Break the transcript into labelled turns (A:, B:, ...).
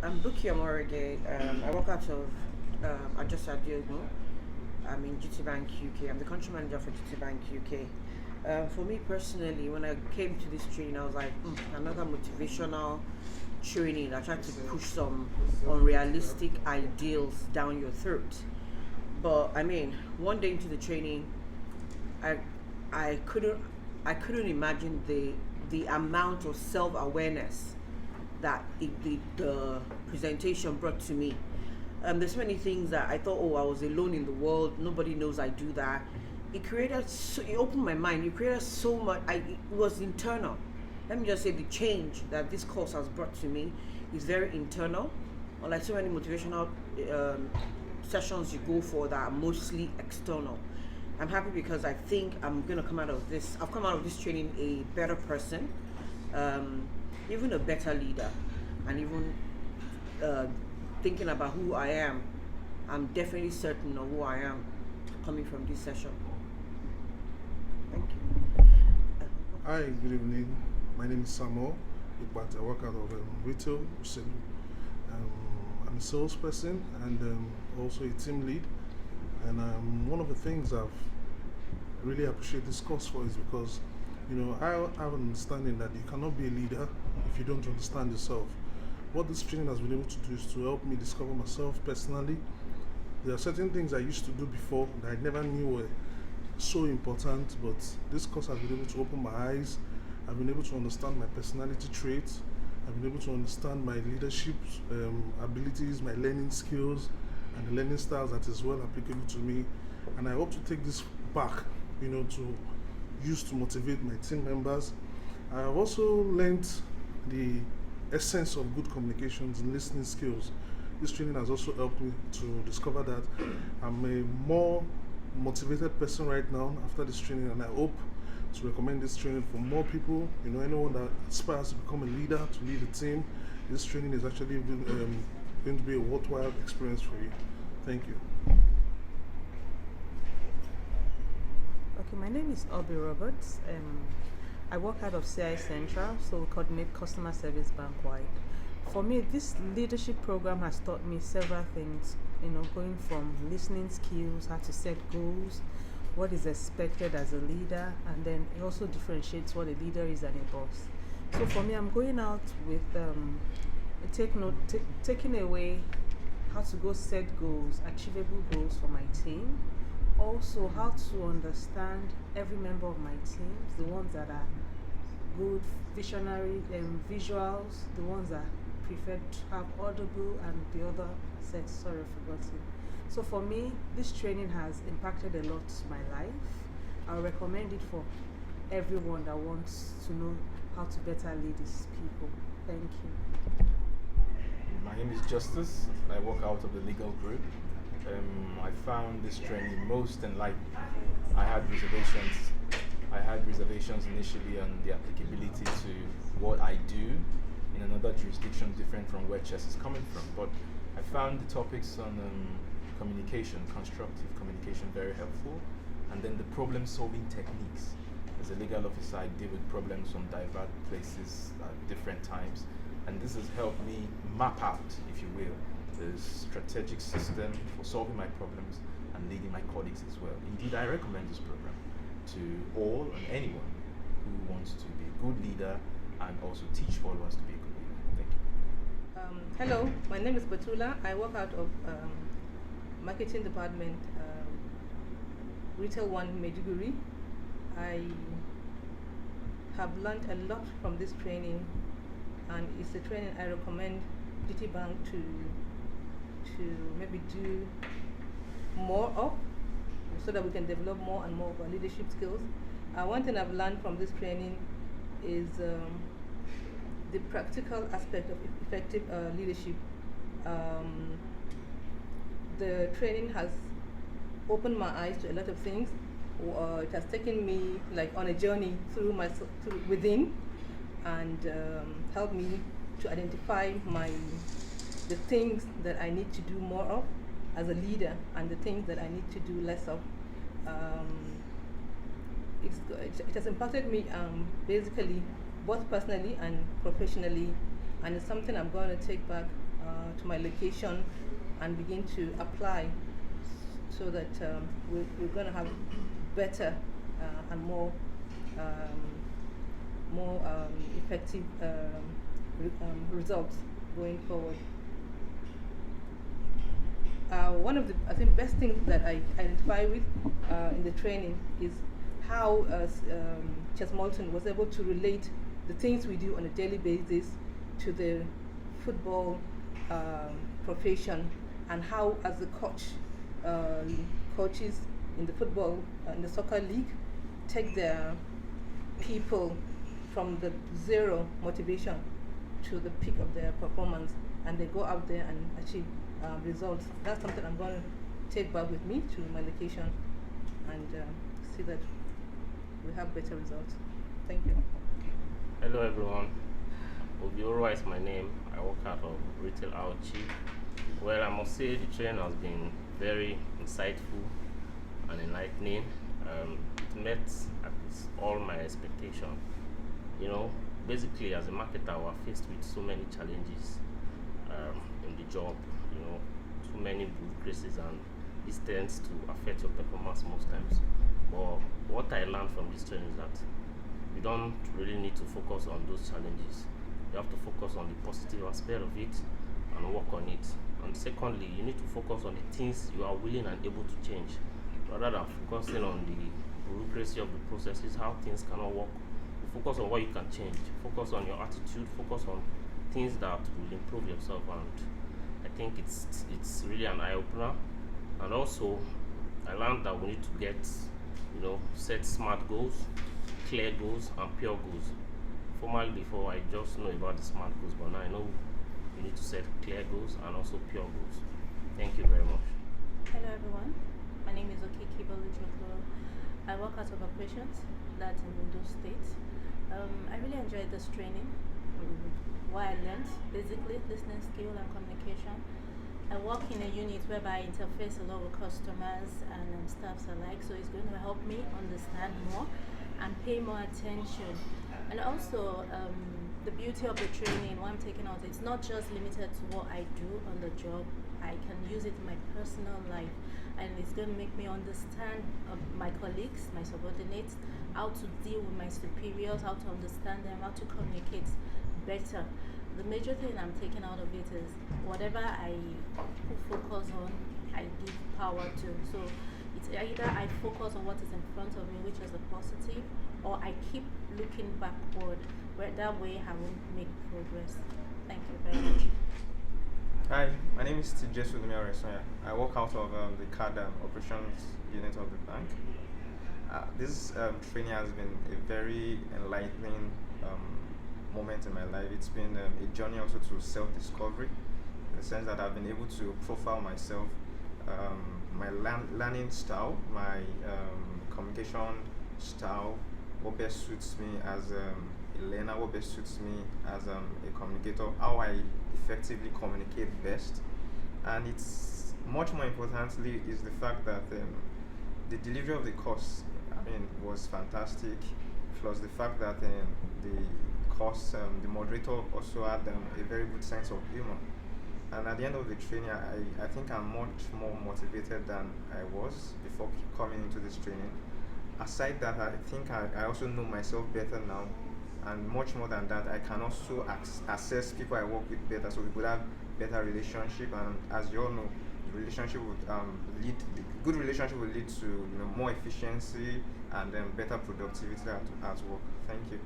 A: I'm Buki Amorege. I work out of Adjust Adiogun. I'm in GT Bank UK. I'm the country manager for GT Bank UK. For me personally, when I came to this training, I was like, another motivational training that tried to push some unrealistic ideals down your throat. But I mean, one day into the training, I I couldn't I couldn't imagine the amount of self awareness that the presentation brought to me. There's many things that I thought, oh, I was alone in the world. Nobody knows I do that. It opened my mind. It created so much. It was internal. Let me just say the change that this course has brought to me is very internal. Unlike so many motivational um, sessions you go for that are mostly external. I'm happy because I think I'm gonna come out of this. I've come out of this training a better person, um, even a better leader, and even uh, thinking about who I am. I'm definitely certain of who I am coming from this session. Thank you.
B: Hi, good evening. My name is Samuel, but I work out of retail. Um, I'm a salesperson and also a team lead. And one of the things I've really appreciate this course for is because, I have an understanding that you cannot be a leader if you don't understand yourself. What this training has been able to do is to help me discover myself personally. There are certain things I used to do before that I never knew were so important, but this course has been able to open my eyes. I've been able to understand my personality traits. I've been able to understand my leadership abilities, my learning skills, and the learning styles that is well applicable to me. And I hope to take this back, to use to motivate my team members. I have also learned the essence of good communications and listening skills. This training has also helped me to discover that I'm a more motivated person right now after this training, and I hope to recommend this training for more people. Anyone that aspires to become a leader, to lead a team, this training is actually going to be a worthwhile experience for you. Thank you.
C: Okay, my name is Obi Roberts. I work out of CI Central, so we coordinate customer service bank-wide. For me, this leadership program has taught me several things, going from listening skills, how to set goals, what is expected as a leader, and then it also differentiates what a leader is and a boss. So for me, I'm going out with taking away how to go set goals, achievable goals for my team. Also, how to understand every member of my team, the ones that are good visionary visuals, the ones that prefer to have audible, and the other sets, sorry, I've forgotten. So for me, this training has impacted a lot to my life. I'll recommend it for everyone that wants to know how to better lead his people. Thank you.
D: My name is Justice. I work out of the legal group. I found this training most enlightening. I had reservations initially on the applicability to what I do in another jurisdiction different from where Ches is coming from. But I found the topics on communication, constructive communication, very helpful. And then the problem-solving techniques. As a legal officer, I deal with problems from diverse places at different times. And this has helped me map out, if you will, the strategic system for solving my problems and leading my colleagues as well. Indeed, I recommend this program to all and anyone who wants to be a good leader and also teach followers to be a good leader. Thank you.
E: Hello, my name is Batula. I work out of marketing department, Retail 1 Medjugorje. I have learned a lot from this training, and it's a training I recommend GT Bank to maybe do more of, so that we can develop more and more of our leadership skills. One thing I've learned from this training is the practical aspect of effective leadership. The training has opened my eyes to a lot of things. It has taken me on a journey through within, and helped me to identify the things that I need to do more of as a leader, and the things that I need to do less of. It has impacted me basically both personally and professionally, and it's something I'm going to take back to my location and begin to apply so that we're going to have better and more effective results going forward. One of the best things that I identify with in the training is how Ches Moulton was able to relate the things we do on a daily basis to the football profession, and how, as the coaches in the football in the soccer league take their people from the zero motivation to the peak of their performance, and they go out there and achieve results. That's something I'm going to take back with me to my location and see that we have better results. Thank you.
F: Hello everyone. Obiora is my name. I work out of Retail Outchi. Well, I must say the training has been very insightful and enlightening. It met at least all my expectations. Basically as a marketer, we're faced with so many challenges in the job. Too many bureaucracies, and this tends to affect your performance most times. But what I learned from this training is that you don't really need to focus on those challenges. You have to focus on the positive aspect of it and work on it. And secondly, you need to focus on the things you are willing and able to change, rather than focusing on the bureaucracy of the processes, how things cannot work. You focus on what you can change. Focus on your attitude. Focus on things that will improve yourself, and I think it's really an eye-opener. And also, I learned that we need to set smart goals, clear goals, and pure goals. Formerly before, I just know about the smart goals, but now I know you need to set clear goals and also pure goals. Thank you very much.
G: Hello everyone, my name is Okiki Boluchoklo. I work out of operations, that's in Ondo State. I really enjoyed this training. What I learned, basically, listening skill and communication. I work in a unit whereby I interface a lot with customers and staffs alike, so it's going to help me understand more and pay more attention. And also, the beauty of the training, what I'm taking out, it's not just limited to what I do on the job. I can use it in my personal life, and it's going to make me understand my colleagues, my subordinates, how to deal with my superiors, how to understand them, how to communicate better. The major thing I'm taking out of it is whatever I focus on, I give power to. So it's either I focus on what is in front of me, which is a positive, or I keep looking backward, where that way I will make progress. Thank you very much.
H: Hi, my name is Ches Moulton. I work out of the card operations unit of the bank. This training has been a very enlightening moment in my life. It's been a journey also to self-discovery, in the sense that I've been able to profile myself, my learning style, my communication style, what best suits me as a learner, what best suits me as a communicator, how I effectively communicate best. And it's much more importantly is the fact that the delivery of the course was fantastic, plus the fact that the course, the moderator also had a very good sense of humor. And at the end of the training, I think I'm much more motivated than I was before coming into this training. Aside that, I think I also know myself better now, and much more than that, I can also assess people I work with better, so we could have better relationship. And as you all know, the relationship would good relationship will lead to more efficiency and better productivity at work. Thank you.